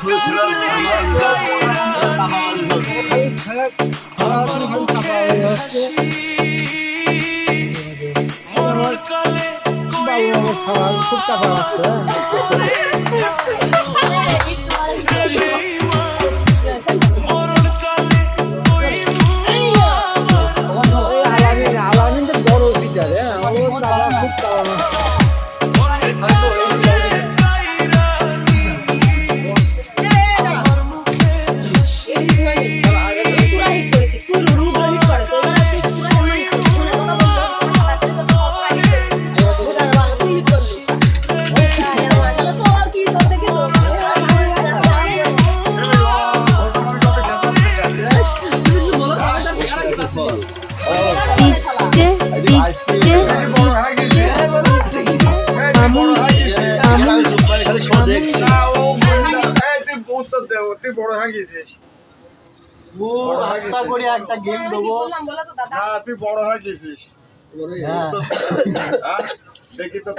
খুব টাকা লাগছে বড় সিটার খুব টাকা বড় হয়ে গেছিস আশা করি একটা গেম দেবো না তুই বড় হয়ে গেছিস দেখি তো